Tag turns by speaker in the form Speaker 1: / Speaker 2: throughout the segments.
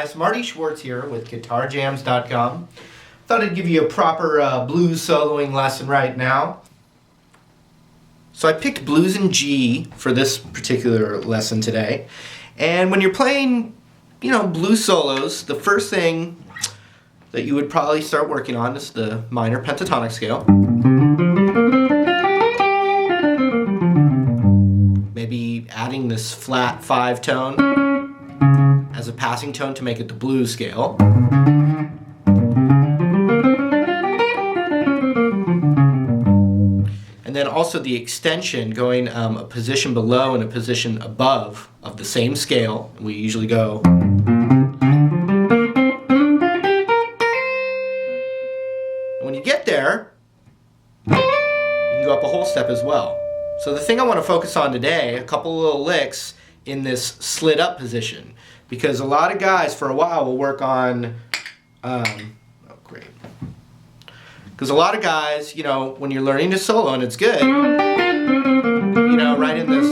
Speaker 1: guys, Marty Schwartz here with GuitarJamz.com. Thought I'd give you a proper blues soloing lesson right now. So I picked blues in G for this particular lesson today. And when you're playing, blues solos, the first thing that you would probably start working on is the minor pentatonic scale. Maybe adding this flat 5 tone as a passing tone to make it the blues scale. And then also the extension, going a position below and a position above of the same scale. We usually go. And when you get there, you can go up a whole step as well. So the thing I want to focus on today, a couple little licks in this slid up position, because a lot of guys for a while will work on, because a lot of guys, when you're learning to solo and it's good, right in this,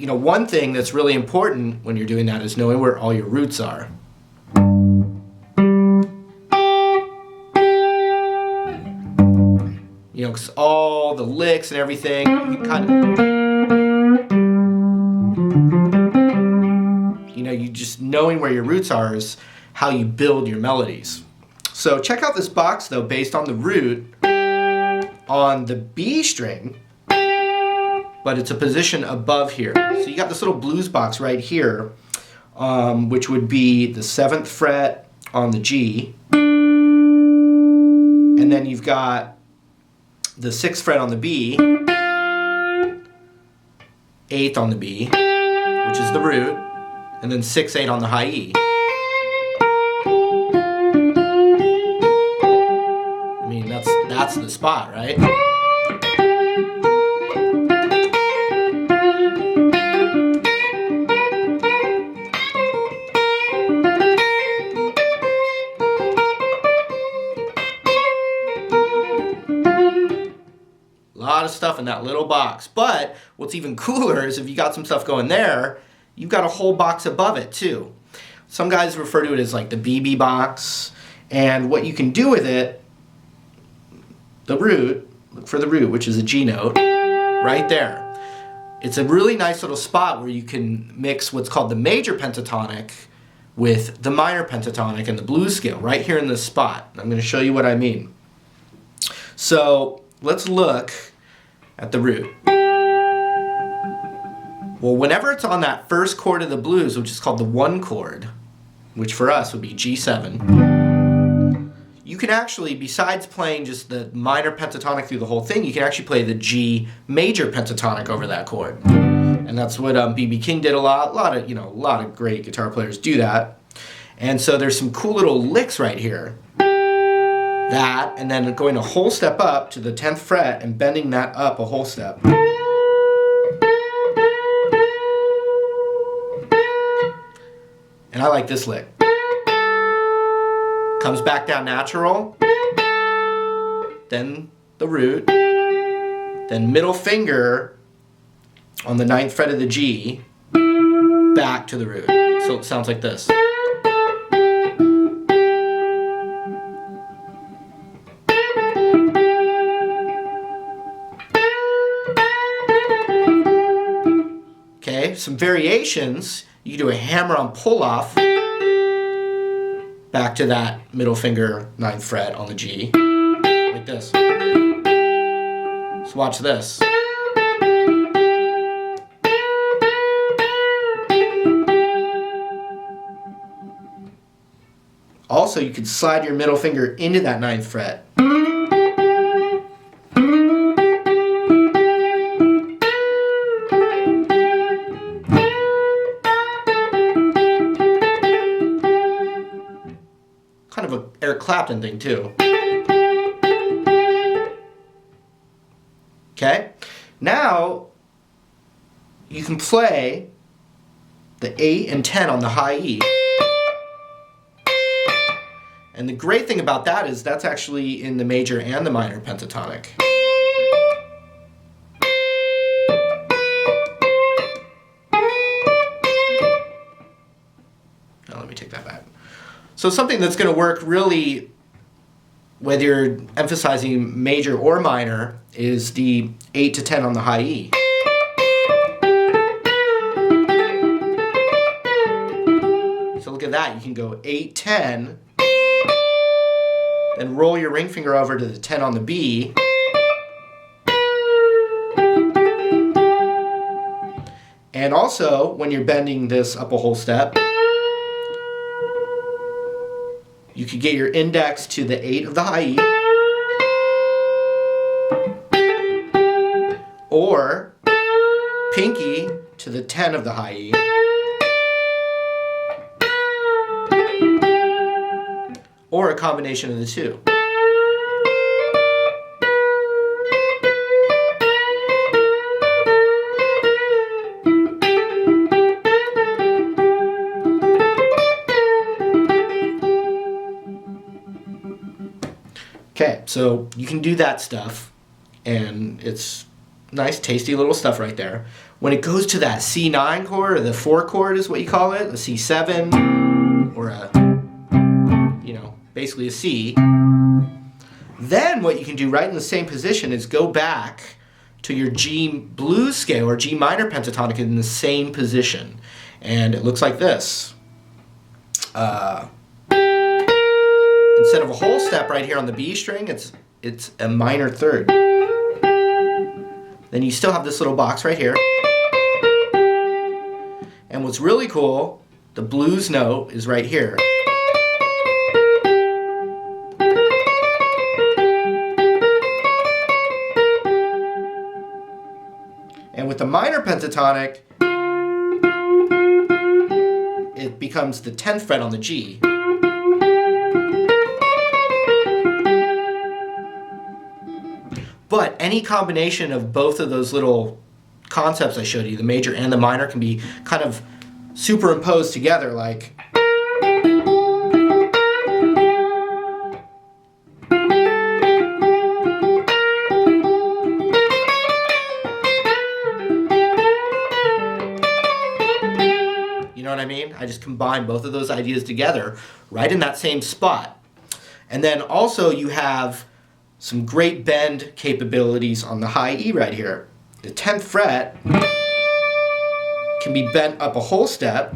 Speaker 1: one thing that's really important when you're doing that is knowing where all your roots are. Because all the licks and everything, you kind of, you just knowing where your roots are is how you build your melodies. So check out this box though, based on the root on the B string, but it's a position above here. So you got this little blues box right here, which would be the 7th fret on the G, and then you've got the 6th fret on the B, 8th on the B, which is the root, and then 6, 8 on the high E. I mean, that's the spot, right? A lot of stuff in that little box, but what's even cooler is if you got some stuff going there, you've got a whole box above it too. Some guys refer to it as like the BB box, and what you can do with it, the root, look for the root, which is a G note, right there. It's a really nice little spot where you can mix what's called the major pentatonic with the minor pentatonic and the blues scale, right here in this spot. I'm going to show you what I mean. So let's look at the root. Well, whenever it's on that first chord of the blues, which is called the 1 chord, which for us would be G7, you can actually, besides playing just the minor pentatonic through the whole thing, you can actually play the G major pentatonic over that chord. And that's what B.B. King did a lot. A lot of great guitar players do that. And so there's some cool little licks right here. That, and then going a whole step up to the 10th fret and bending that up a whole step. And I like this lick. Comes back down natural, then the root, then middle finger on the 9th fret of the G, back to the root. So it sounds like this. Okay, some variations. You do a hammer-on pull-off back to that middle finger 9th fret on the G, like this. So watch this. Also, you could slide your middle finger into that 9th fret. Kind of a Eric Clapton thing too. Okay, now you can play the 8 and 10 on the high E. And the great thing about that is that's actually in the major and the minor pentatonic. So something that's going to work really, whether you're emphasizing major or minor, is the 8 to 10 on the high E. So look at that, you can go 8, 10, then roll your ring finger over to the 10 on the B, and also when you're bending this up a whole step, you could get your index to the 8 of the high E, or pinky to the 10 of the high E, or a combination of the two. Okay, so you can do that stuff, and it's nice, tasty little stuff right there. When it goes to that C9 chord, or the 4 chord is what you call it, a C7, or a, basically a C, then what you can do right in the same position is go back to your G blues scale, or G minor pentatonic in the same position. And it looks like this. Instead of a whole step right here on the B string, it's a minor third. Then you still have this little box right here. And what's really cool, the blues note is right here. And with the minor pentatonic, it becomes the 10th fret on the G. But any combination of both of those little concepts I showed you, the major and the minor, can be kind of superimposed together, like. You know what I mean? I just combine both of those ideas together right in that same spot. And then also you have some great bend capabilities on the high E right here. The 10th fret can be bent up a whole step.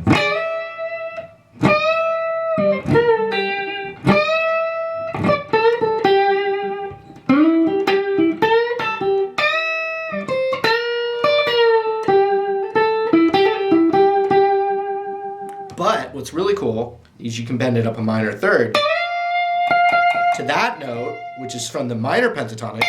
Speaker 1: But what's really cool is you can bend it up a minor third to that note, which is from the minor pentatonic.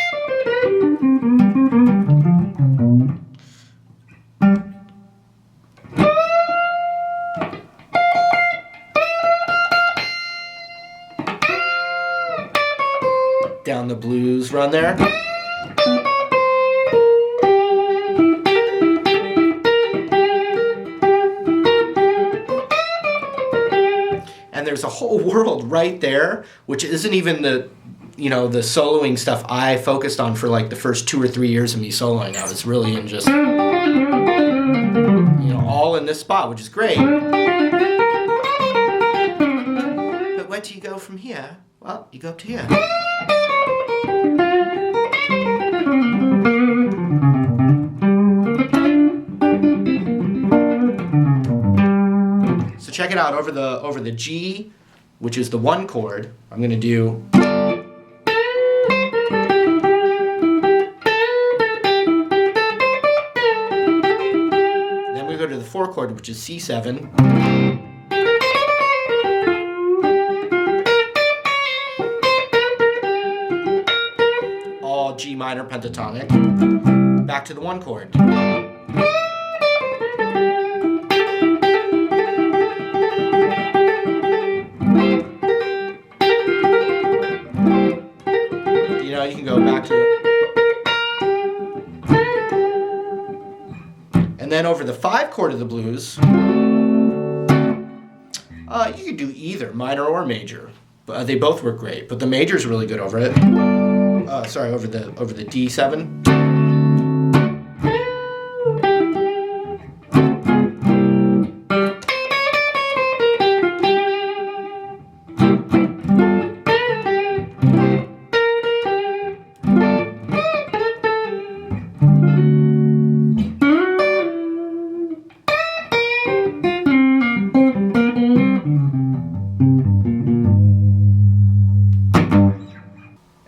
Speaker 1: Down the blues run there. And there's a whole world right there, which isn't even the soloing stuff I focused on for like the first 2 or 3 years of me soloing. I was really in just, all in this spot, which is great. But where do you go from here? Well, you go up to here. So check it out, over the G, which is the 1 chord, I'm going to do. Then we go to the 4 chord, which is C7. All G minor pentatonic. Back to the 1 chord. You can go back to it. And then over the 5 chord of the blues, you could do either minor or major. But they both work great, but the major is really good over it. Over the D7.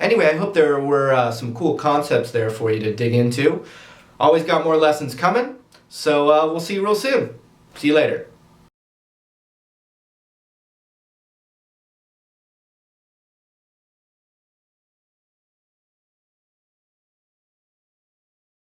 Speaker 1: Anyway, I hope there were some cool concepts there for you to dig into. Always got more lessons coming, so we'll see you real soon. See you later.